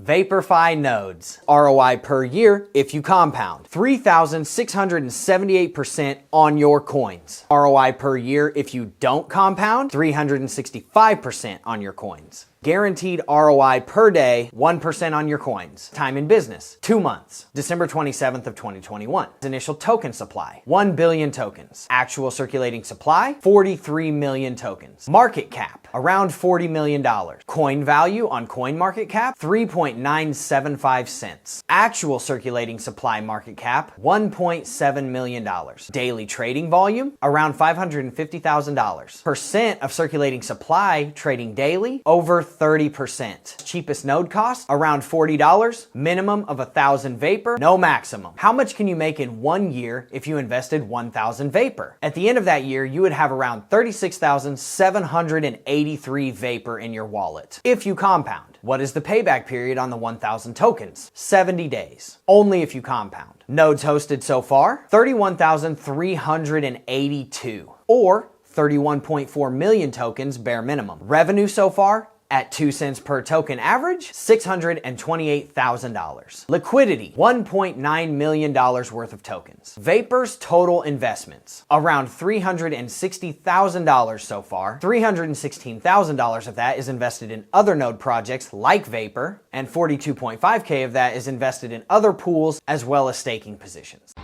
VaporFi nodes. ROI per year if you compound. 3,678% on your coins. ROI per year if you don't compound. 365% on your coins. Guaranteed ROI per day, 1% on your coins. Time in business, 2 months. December 27th of 2021. Initial token supply, 1 billion tokens. Actual circulating supply, 43 million tokens. Market cap, around $40 million. Coin value on CoinMarketCap, 3.975 cents. Actual circulating supply market cap, $1.7 million. Daily trading volume, around $550,000. Percent of circulating supply trading daily, over 30%. Cheapest node cost, around $40. Minimum of 1,000 Vapor, no maximum. How much can you make in 1 year if you invested 1,000 Vapor? At the end of that year, you would have around 36,783 Vapor in your wallet. If you compound. What is the payback period on the 1,000 tokens? 70 days. Only if you compound. Nodes hosted so far, 31,382. Or 31.4 million tokens bare minimum. Revenue so far, at 2 cents per token average, $628,000. Liquidity, $1.9 million worth of tokens. Vapor's total investments, around $360,000 so far. $316,000 of that is invested in other node projects like Vapor, and 42.5K of that is invested in other pools as well as staking positions.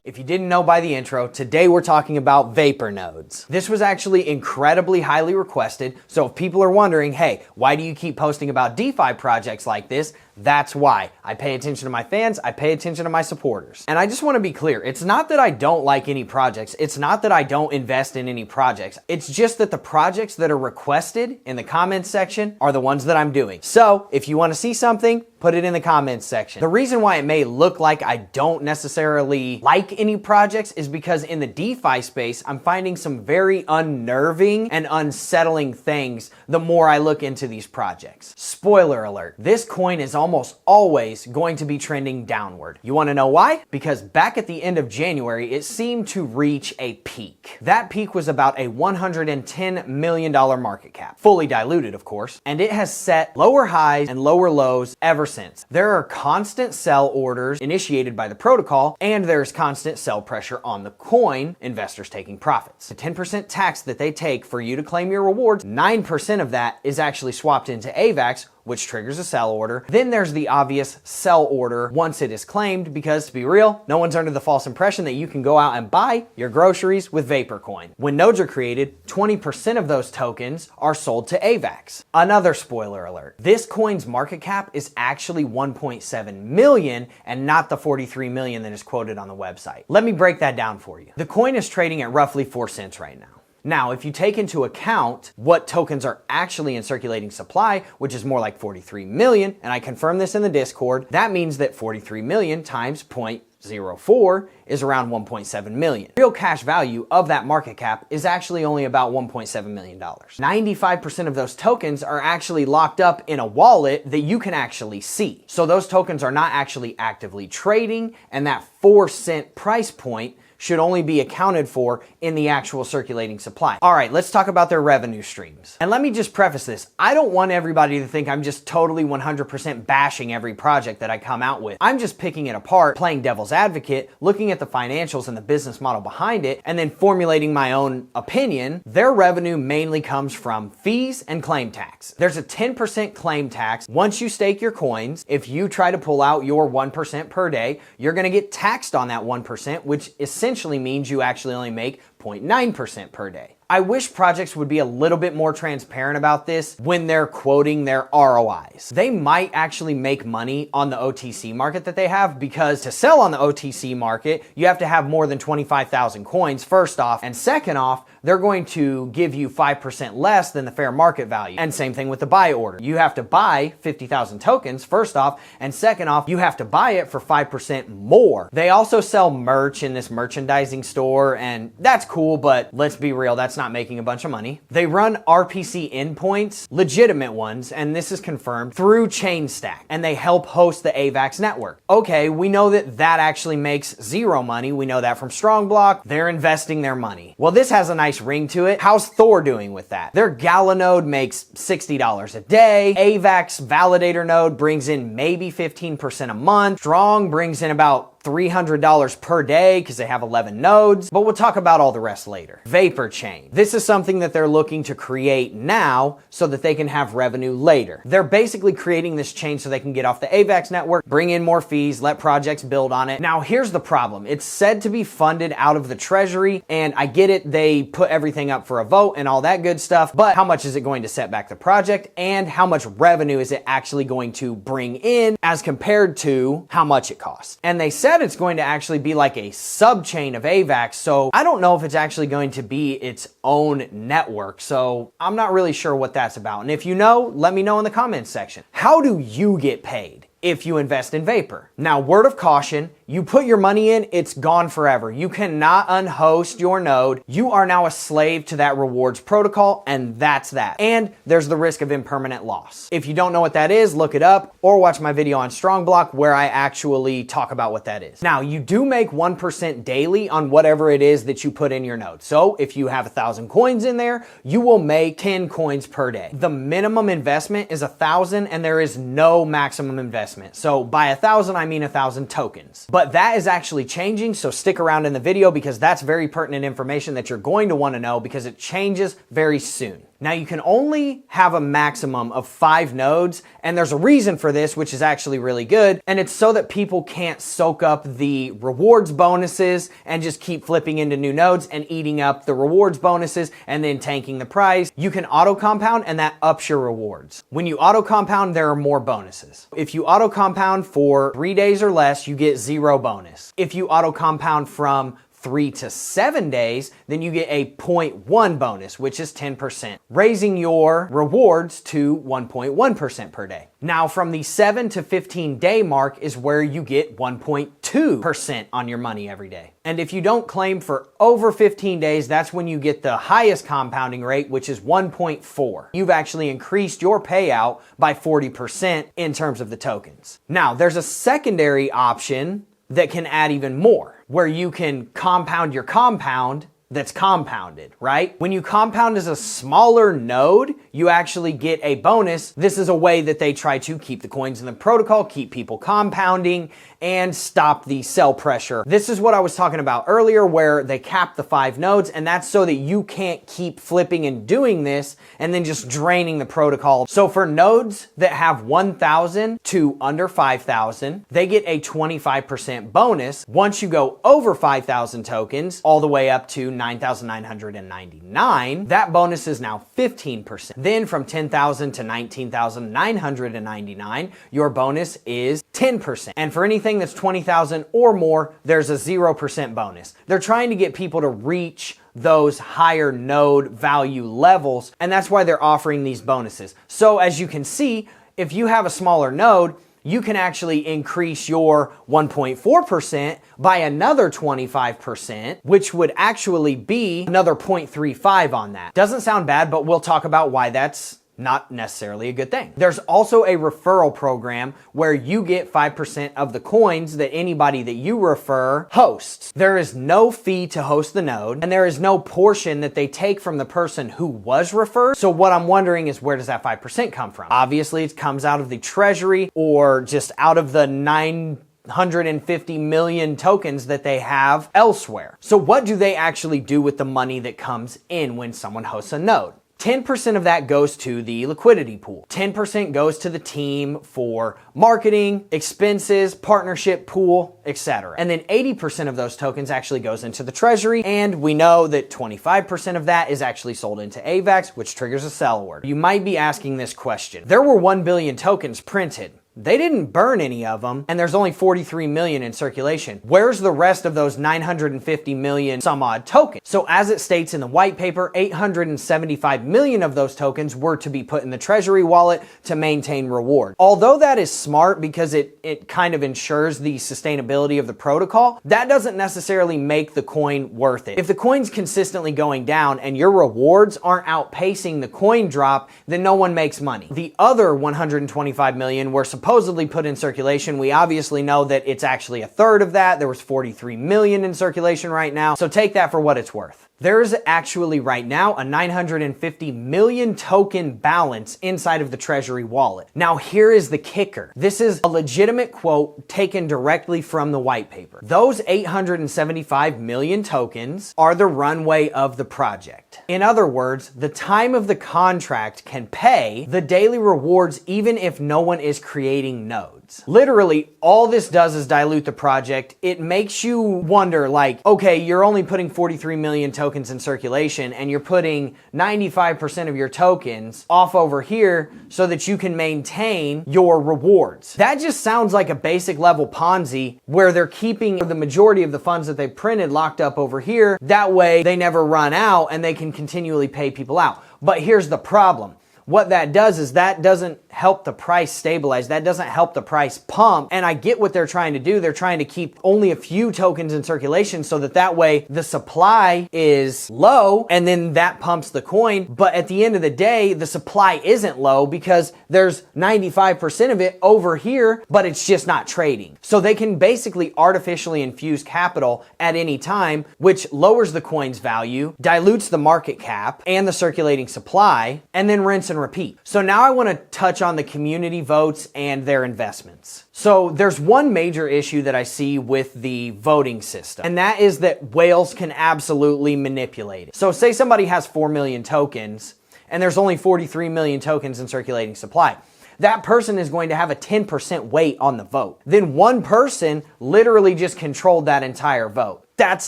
If you didn't know by the intro, today we're talking about Vapor nodes. This was actually incredibly highly requested, so if people are wondering, hey, why do you keep posting about DeFi projects like this? That's why. I pay attention to my fans, I pay attention to my supporters. And I just want to be clear, it's not that I don't like any projects, it's not that I don't invest in any projects, it's just that the projects that are requested in the comments section are the ones that I'm doing. So, if you want to see something, put it in the comments section. The reason why it may look like I don't necessarily like any projects is because in the DeFi space, I'm finding some very unnerving and unsettling things the more I look into these projects. Spoiler alert, this coin is almost always going to be trending downward. You want to know why? Because back at the end of January, it seemed to reach a peak. That peak was about a $110 million market cap, fully diluted of course, and it has set lower highs and lower lows ever since. There are constant sell orders initiated by the protocol, and there's constant sell pressure on the coin, investors taking profits. The 10% tax that they take for you to claim your rewards, 9% of that is actually swapped into AVAX, which triggers a sell order. Then there's the obvious sell order once it is claimed, because to be real, no one's under the false impression that you can go out and buy your groceries with Vapor coin. When nodes are created, 20% of those tokens are sold to AVAX. Another spoiler alert, this coin's market cap is actually 1.7 million and not the 43 million that is quoted on the website. Let me break that down for you. The coin is trading at roughly 4 cents right now. Now, if you take into account what tokens are actually in circulating supply, which is more like 43 million, and I confirm this in the Discord, that means that 43 million times 0.04 is around 1.7 million. Real cash value of that market cap is actually only about $1.7 million. 95% of those tokens are actually locked up in a wallet that you can actually see. So those tokens are not actually actively trading, and that 4 cent price point should only be accounted for in the actual circulating supply. All right, let's talk about their revenue streams. And let me just preface this. I don't want everybody to think I'm just totally 100% bashing every project that I come out with. I'm just picking it apart, playing devil's advocate, looking at the financials and the business model behind it, and then formulating my own opinion. Their revenue mainly comes from fees and claim tax. There's a 10% claim tax once you stake your coins. If you try to pull out your 1% per day, you're gonna get taxed on that 1%, which essentially means you actually only make 0.9% per day. I wish projects would be a little bit more transparent about this when they're quoting their ROIs. They might actually make money on the OTC market that they have, because to sell on the OTC market, you have to have more than 25,000 coins first off, and second off, they're going to give you 5% less than the fair market value. And same thing with the buy order. You have to buy 50,000 tokens first off, and second off, you have to buy it for 5% more. They also sell merch in this merchandising store, and that's cool, but let's be real, that's not not making a bunch of money. They run RPC endpoints, legitimate ones, and this is confirmed, through ChainStack, and they help host the AVAX network. Okay, we know that that actually makes zero money. We know that from StrongBlock. They're investing their money. Well, this has a nice ring to it. How's Thor doing with that? Their Gala node makes $60 a day. AVAX Validator node brings in maybe 15% a month. Strong brings in about $300 per day because they have 11 nodes, but we'll talk about all the rest later. Vapor Chain. This is something that they're looking to create now so that they can have revenue later. They're basically creating this chain so they can get off the AVAX network, bring in more fees, let projects build on it. Now, here's the problem. It's said to be funded out of the Treasury, and I get it. They put everything up for a vote and all that good stuff, but how much is it going to set back the project, and how much revenue is it actually going to bring in as compared to how much it costs? And they said it's going to actually be like a sub-chain of AVAX, so I don't know if it's actually going to be its own network, so I'm not really sure what that's about. And if you know, let me know in the comments section. How do you get paid if you invest in Vapor? Now, word of caution, you put your money in, it's gone forever. You cannot unhost your node. You are now a slave to that rewards protocol, and that's that. And there's the risk of impermanent loss. If you don't know what that is, look it up or watch my video on StrongBlock where I actually talk about what that is. Now, you do make 1% daily on whatever it is that you put in your node. So if you have 1,000 coins in there, you will make 10 coins per day. The minimum investment is 1,000 and there is no maximum investment. So by 1,000, I mean 1,000 tokens. But that is actually changing, so stick around in the video because that's very pertinent information that you're going to want to know because it changes very soon. Now, you can only have a maximum of 5 nodes, and there's a reason for this, which is actually really good, and it's so that people can't soak up the rewards bonuses and just keep flipping into new nodes and eating up the rewards bonuses and then tanking the price. You can auto-compound, and that ups your rewards. When you auto-compound, there are more bonuses. If you auto-compound for 3 days or less, you get 0 bonus. If you auto-compound from 3 to 7 days, then you get a 0.1 bonus, which is 10%, raising your rewards to 1.1% per day. Now, from the 7 to 15 day mark is where you get 1.2% on your money every day. And if you don't claim for over 15 days, that's when you get the highest compounding rate, which is 1.4. You've actually increased your payout by 40% in terms of the tokens. Now, there's a secondary option that can add even more, where you can compound your compound that's compounded, right? When you compound as a smaller node, you actually get a bonus. This is a way that they try to keep the coins in the protocol, keep people compounding, and stop the sell pressure. This is what I was talking about earlier, where they cap the 5 nodes, and that's so that you can't keep flipping and doing this and then just draining the protocol. So for nodes that have 1,000 to under 5,000, they get a 25% bonus. Once you go over 5,000 tokens, all the way up to 9,999, that bonus is now 15%. Then from 10,000 to 19,999, your bonus is 10%. And for anything that's 20,000 or more, there's a 0% bonus. They're trying to get people to reach those higher node value levels, and that's why they're offering these bonuses. So as you can see, if you have a smaller node, you can actually increase your 1.4% by another 25%, which would actually be another 0.35 on that. Doesn't sound bad, but we'll talk about why that's not necessarily a good thing. There's also a referral program where you get 5% of the coins that anybody that you refer hosts. There is no fee to host the node, and there is no portion that they take from the person who was referred. So what I'm wondering is, where does that 5% come from? Obviously, it comes out of the Treasury or just out of the 950 million tokens that they have elsewhere. So what do they actually do with the money that comes in when someone hosts a node? 10% of that goes to the liquidity pool. 10% goes to the team for marketing, expenses, partnership pool, etc. And then 80% of those tokens actually goes into the Treasury. And we know that 25% of that is actually sold into AVAX, which triggers a sell order. You might be asking this question. There were 1 billion tokens printed. They didn't burn any of them, and there's only 43 million in circulation. Where's the rest of those 950 million some odd tokens? So as it states in the white paper, 875 million of those tokens were to be put in the Treasury wallet to maintain reward. Although that is smart because it kind of ensures the sustainability of the protocol, that doesn't necessarily make the coin worth it. If the coin's consistently going down and your rewards aren't outpacing the coin drop, then no one makes money. The other 125 million were supposedly put in circulation. We obviously know that it's actually a third of that. There was 43 million in circulation right now. So take that for what it's worth. There's actually right now a 950 million token balance inside of the Treasury wallet. Now here is the kicker. This is a legitimate quote taken directly from the white paper. Those 875 million tokens are the runway of the project. In other words, the time of the contract can pay the daily rewards even if no one is creating nodes. Literally, all this does is dilute the project. It makes you wonder, like, okay, you're only putting 43 million tokens in circulation and you're putting 95% of your tokens off over here so that you can maintain your rewards. That just sounds like a basic level Ponzi where they're keeping the majority of the funds that they printed locked up over here. That way they never run out and they can continually pay people out. But here's the problem. What that does is that doesn't help the price stabilize. That doesn't help the price pump. And I get what they're trying to do. They're trying to keep only a few tokens in circulation so that way the supply is low and then that pumps the coin. But at the end of the day, the supply isn't low because there's 95% of it over here, but it's just not trading. So they can basically artificially infuse capital at any time, which lowers the coin's value, dilutes the market cap and the circulating supply, and then rinse and repeat. So now I want to touch on the community votes and their investments. So there's one major issue that I see with the voting system, and that is that whales can absolutely manipulate it. So say somebody has 4 million tokens and there's only 43 million tokens in circulating supply. That person is going to have a 10% weight on the vote. Then one person literally just controlled that entire vote. That's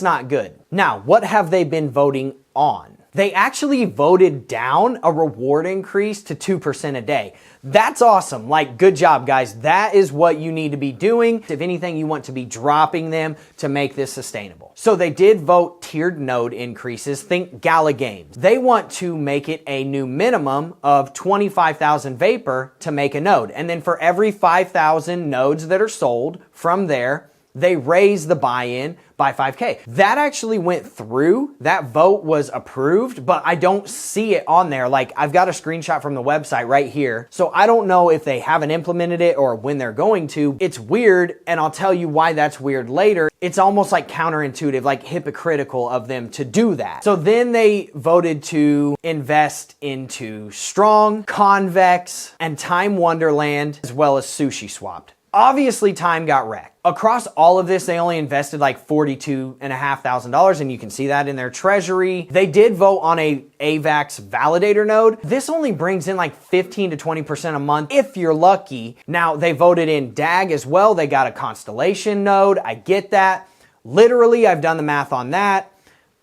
not good. Now, what have they been voting on? They actually voted down a reward increase to 2% a day. That's awesome. Like, good job, guys. That is what you need to be doing. If anything, you want to be dropping them to make this sustainable. So they did vote tiered node increases. Think Gala Games. They want to make it a new minimum of 25,000 Vapor to make a node. And then for every 5,000 nodes that are sold from there, they raise the buy-in by 5K. That actually went through. That vote was approved, but I don't see it on there. Like, I've got a screenshot from the website right here. So I don't know if they haven't implemented it or when they're going to. It's weird, and I'll tell you why that's weird later. It's almost like counterintuitive, like hypocritical of them to do that. So then they voted to invest into Strong, Convex, and Time Wonderland, as well as Sushi Swapped. Obviously, Time got wrecked. Across all of this, they only invested like $42,500, and you can see that in their treasury. They did vote on a AVAX validator node. This only brings in like 15 to 20% a month if you're lucky. Now, they voted in DAG as well. They got a Constellation node. I get that. Literally, I've done the math on that.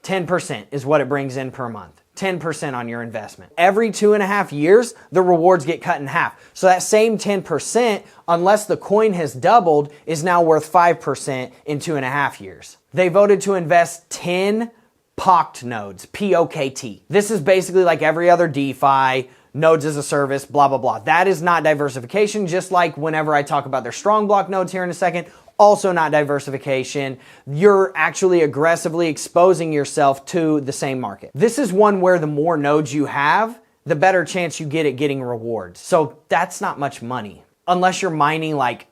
10% is what it brings in per month. 10% on your investment. Every 2.5 years, the rewards get cut in half. So that same 10%, unless the coin has doubled, is now worth 5% in 2.5 years. They voted to invest 10 POCT nodes, P-O-K-T. This is basically like every other DeFi, nodes as a service, blah, blah, blah. That is not diversification, just like whenever I talk about their strong block nodes here in a second, also not diversification. You're actually aggressively exposing yourself to the same market. This is one where the more nodes you have, the better chance you get at getting rewards. So that's not much money, unless you're mining like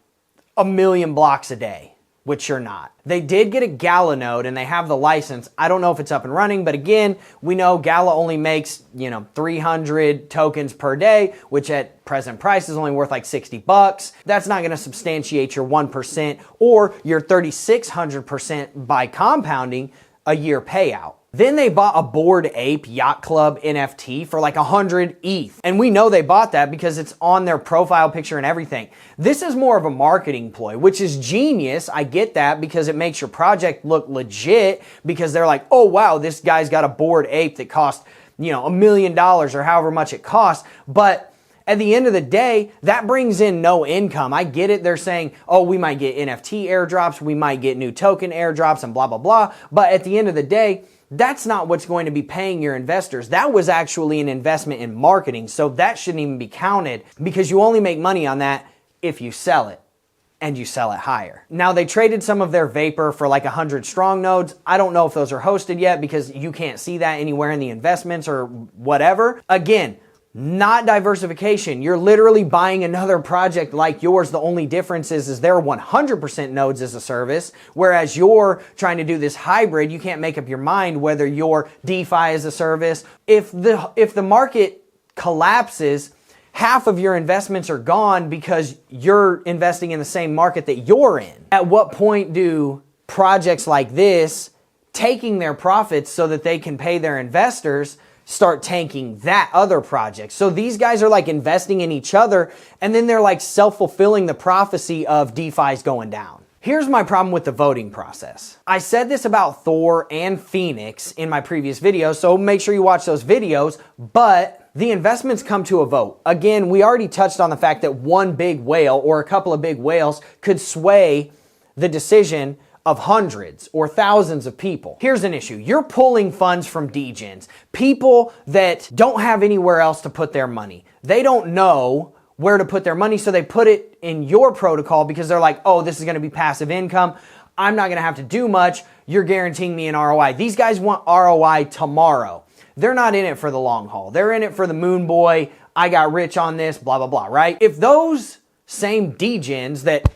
1 million blocks a day, which you're not. They did get a Gala node and they have the license. I don't know if it's up and running, but again, we know Gala only makes, 300 tokens per day, which at present price is only worth like $60. That's not gonna substantiate your 1% or your 3,600% by compounding a year payout. Then they bought a Bored Ape Yacht Club NFT for like 100 ETH. And we know they bought that because it's on their profile picture and everything. This is more of a marketing ploy, which is genius. I get that because it makes your project look legit because they're like, oh wow, this guy's got a Bored Ape that cost, $1 million or however much it costs. But At the end of the day, that brings in no income. I get it. They're saying, oh, we might get NFT airdrops, we might get new token airdrops and blah, blah, blah. But at the end of the day, that's not what's going to be paying your investors. That was actually an investment in marketing. So that shouldn't even be counted because you only make money on that if you sell it. And you sell it higher. Now they traded some of their Vapor for like 100 strong nodes. I don't know if those are hosted yet because you can't see that anywhere in the investments or whatever. Again, not diversification. You're literally buying another project like yours. The only difference is they're 100% nodes as a service, whereas you're trying to do this hybrid. You can't make up your mind whether you're DeFi as a service. If the market collapses, half of your investments are gone because you're investing in the same market that you're in. At what point do projects like this, taking their profits so that they can pay their investors, start tanking that other project? So these guys are like investing in each other, and then they're like self-fulfilling the prophecy of DeFi's going down. Here's my problem with the voting process. I said this about Thor and Phoenix in my previous video, so make sure you watch those videos, but the investments come to a vote. Again, we already touched on the fact that one big whale or a couple of big whales could sway the decision of hundreds or thousands of people. Here's an issue. You're pulling funds from degens, people that don't have anywhere else to put their money. They don't know where to put their money, so they put it in your protocol because they're like, oh, this is gonna be passive income. I'm not gonna have to do much. You're guaranteeing me an ROI. These guys want ROI tomorrow. They're not in it for the long haul. They're in it for the moon boy. I got rich on this, blah, blah, blah, right? If those same degens that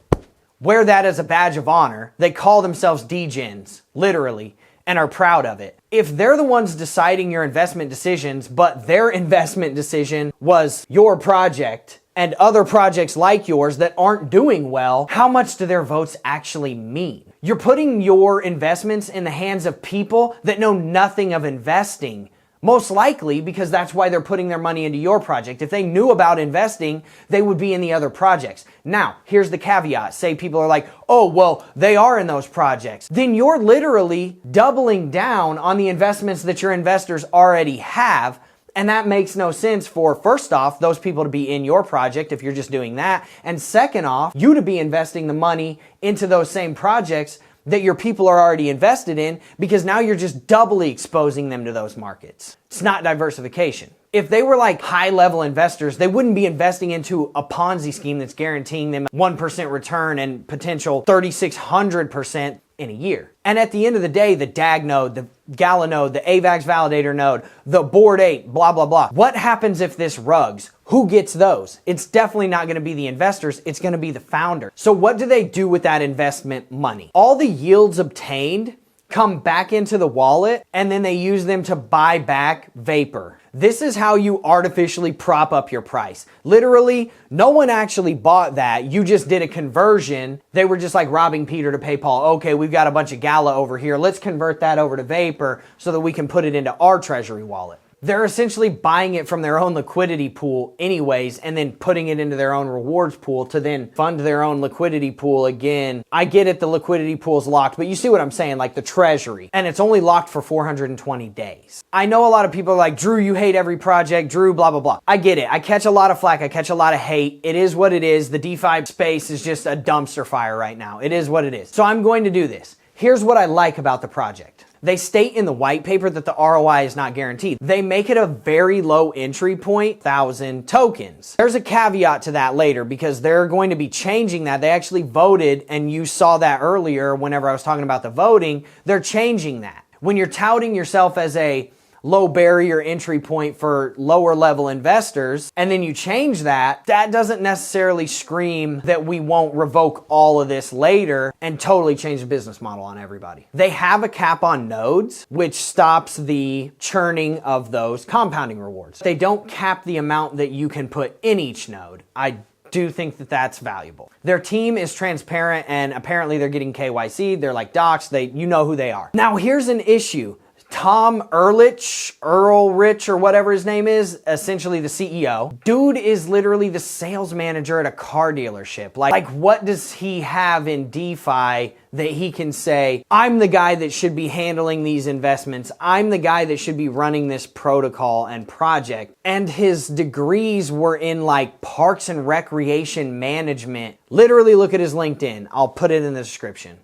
wear that as a badge of honor, they call themselves degens, literally, and are proud of it. If they're the ones deciding your investment decisions, but their investment decision was your project and other projects like yours that aren't doing well, how much do their votes actually mean? You're putting your investments in the hands of people that know nothing of investing. Most likely because that's why they're putting their money into your project. If they knew about investing, they would be in the other projects. Now, here's the caveat. Say people are like, oh, well, they are in those projects. Then you're literally doubling down on the investments that your investors already have. And that makes no sense for, first off, those people to be in your project if you're just doing that. And second off, you to be investing the money into those same projects that your people are already invested in, because now you're just doubly exposing them to those markets. It's not diversification. If they were like high-level investors, they wouldn't be investing into a Ponzi scheme that's guaranteeing them 1% return and potential 3,600% in a year. And at the end of the day, the DAG node, the Gala node, the AVAX validator node, the Board 8, blah, blah, blah. What happens if this rugs? Who gets those? It's definitely not going to be the investors. It's going to be the founder. So what do they do with that investment money? All the yields obtained come back into the wallet, and then they use them to buy back Vapor. This is how you artificially prop up your price. Literally, no one actually bought that. You just did a conversion. They were just like robbing Peter to pay Paul. Okay, we've got a bunch of Gala over here. Let's convert that over to Vapor so that we can put it into our Treasury wallet. They're essentially buying it from their own liquidity pool anyways, and then putting it into their own rewards pool to then fund their own liquidity pool again. I get it, the liquidity pool's locked, but you see what I'm saying, like the Treasury, and it's only locked for 420 days. I know a lot of people are like, Drew, you hate every project, Drew, blah, blah, blah. I get it. I catch a lot of flack. I catch a lot of hate. It is what it is. The DeFi space is just a dumpster fire right now. It is what it is. So I'm going to do this. Here's what I like about the project. They state in the white paper that the ROI is not guaranteed. They make it a very low entry point, 1,000 tokens. There's a caveat to that later because they're going to be changing that. They actually voted, and you saw that earlier whenever I was talking about the voting. They're changing that. When you're touting yourself as a low barrier entry point for lower level investors, and then you change that, that doesn't necessarily scream that we won't revoke all of this later and totally change the business model on everybody. They have a cap on nodes, which stops the churning of those compounding rewards. They don't cap the amount that you can put in each node. I do think that that's valuable. Their team is transparent, and apparently they're getting KYC. They're like docs. You know who they are. Now here's an issue. Tom Earlrich, or whatever his name is, essentially the CEO. Dude is literally the sales manager at a car dealership. Like what does he have in DeFi that he can say, I'm the guy that should be handling these investments. I'm the guy that should be running this protocol and project. And his degrees were in like parks and recreation management. Literally look at his LinkedIn. I'll put it in the description.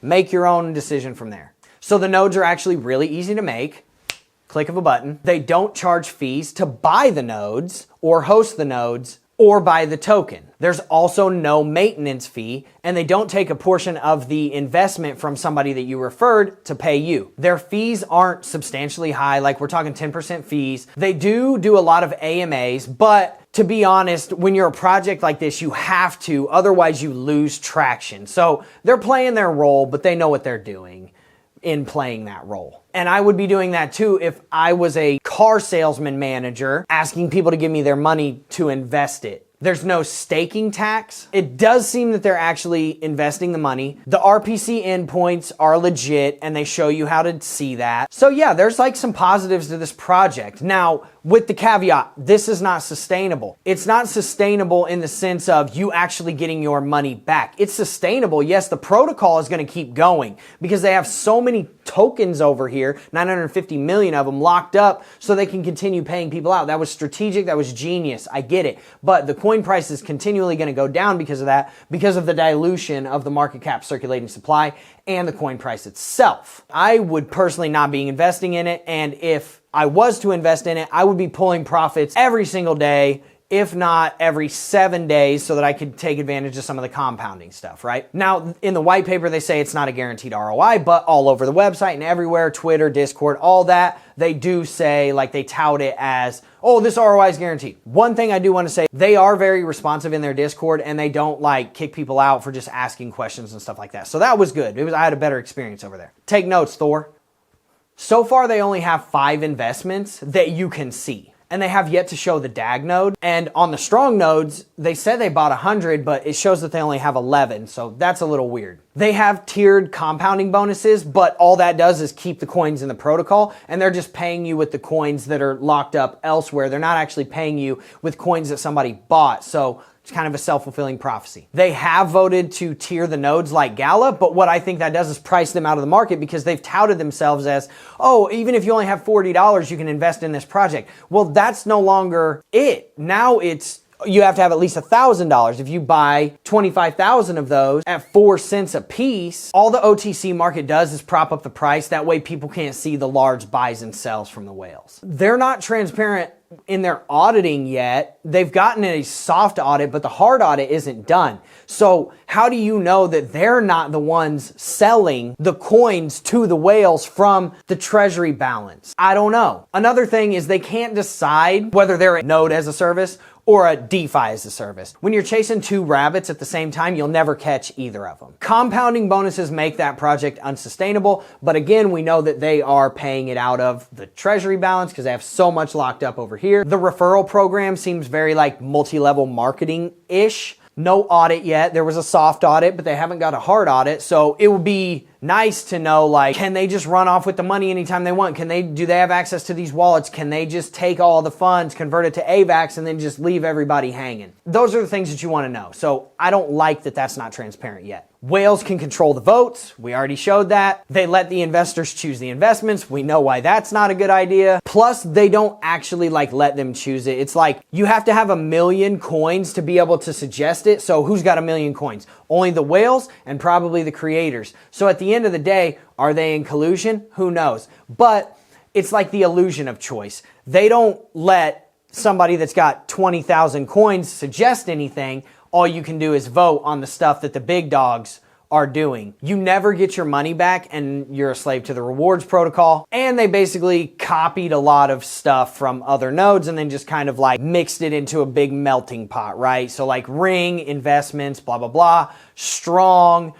Make your own decision from there. So the nodes are actually really easy to make. Click of a button. They don't charge fees to buy the nodes or host the nodes or buy the token. There's also no maintenance fee, and they don't take a portion of the investment from somebody that you referred to pay you. Their fees aren't substantially high, like we're talking 10% fees. They do a lot of AMAs, but to be honest, when you're a project like this, you have to, otherwise you lose traction. So they're playing their role, but they know what they're doing in playing that role. And I would be doing that too if I was a car salesman manager asking people to give me their money to invest it. There's no staking tax. It does seem that they're actually investing the money. The RPC endpoints are legit and they show you how to see that. So yeah, there's like some positives to this project. Now, with the caveat, this is not sustainable. It's not sustainable in the sense of you actually getting your money back. It's sustainable. Yes, the protocol is going to keep going because they have so many tokens over here, 950 million of them locked up so they can continue paying people out. That was strategic. That was genius. I get it. But the coin price is continually going to go down because of that, because of the dilution of the market cap circulating supply and the coin price itself. I would personally not be investing in it. And if I was to invest in it, I would be pulling profits every single day, if not every 7 days, so that I could take advantage of some of the compounding stuff, right? Now, in the white paper, they say it's not a guaranteed ROI, but all over the website and everywhere, Twitter, Discord, all that, they do say, like they tout it as, oh, this ROI is guaranteed. One thing I do want to say, they are very responsive in their Discord and they don't like kick people out for just asking questions and stuff like that. So that was good. I had a better experience over there. Take notes, Thor. So far, they only have 5 investments that you can see. And they have yet to show the DAG node. And on the strong nodes, they said they bought 100, but it shows that they only have 11. So that's a little weird. They have tiered compounding bonuses, but all that does is keep the coins in the protocol. And they're just paying you with the coins that are locked up elsewhere. They're not actually paying you with coins that somebody bought. So it's kind of a self-fulfilling prophecy. They have voted to tier the nodes like Gala, but what I think that does is price them out of the market because they've touted themselves as, oh, even if you only have $40, you can invest in this project. Well, that's no longer it. Now it's, you have to have at least $1,000. If you buy 25,000 of those at 4 cents a piece, all the OTC market does is prop up the price. That way people can't see the large buys and sells from the whales. They're not transparent in their auditing yet. They've gotten a soft audit, but the hard audit isn't done. So how do you know that they're not the ones selling the coins to the whales from the Treasury balance? I don't know. Another thing is they can't decide whether they're a node as a service or a DeFi as a service. When you're chasing 2 rabbits at the same time, you'll never catch either of them. Compounding bonuses make that project unsustainable, but again, we know that they are paying it out of the Treasury balance because they have so much locked up over here. The referral program seems very like multi-level marketing-ish. No audit yet. There was a soft audit, but they haven't got a hard audit. So it would be nice to know, like, can they just run off with the money anytime they want? Do they have access to these wallets? Can they just take all the funds, convert it to AVAX, and then just leave everybody hanging? Those are the things that you want to know. So I don't like that that's not transparent yet. Whales can control the votes. We already showed that. They let the investors choose the investments. We know why that's not a good idea. Plus, they don't actually like let them choose it. It's like you have to have 1 million coins to be able to suggest it. So who's got 1 million coins? Only the whales and probably the creators. So at the end of the day, are they in collusion? Who knows? But it's like the illusion of choice. They don't let somebody that's got 20,000 coins suggest anything. All you can do is vote on the stuff that the big dogs are doing. You never get your money back and you're a slave to the rewards protocol. And they basically copied a lot of stuff from other nodes and then just kind of like mixed it into a big melting pot, right? So like Ring, investments, blah, blah, blah. Strong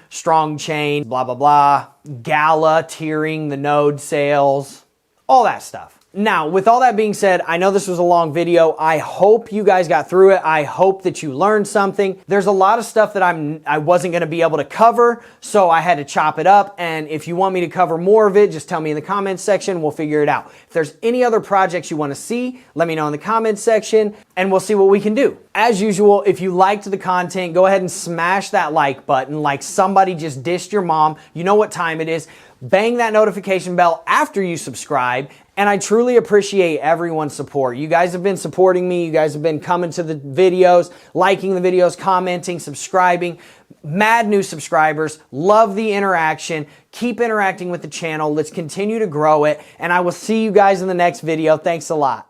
chain, blah, blah, blah. Gala, tiering the node sales, all that stuff. Now, with all that being said, I know this was a long video. I hope you guys got through it. I hope that you learned something. There's a lot of stuff that I wasn't going to be able to cover, so I had to chop it up. And if you want me to cover more of it, just tell me in the comments section. We'll figure it out. If there's any other projects you want to see, let me know in the comments section, and we'll see what we can do. As usual, if you liked the content, go ahead and smash that like button like somebody just dissed your mom. You know what time it is. Bang that notification bell after you subscribe. And I truly appreciate everyone's support. You guys have been supporting me. You guys have been coming to the videos, liking the videos, commenting, subscribing. Mad new subscribers. Love the interaction. Keep interacting with the channel. Let's continue to grow it. And I will see you guys in the next video. Thanks a lot.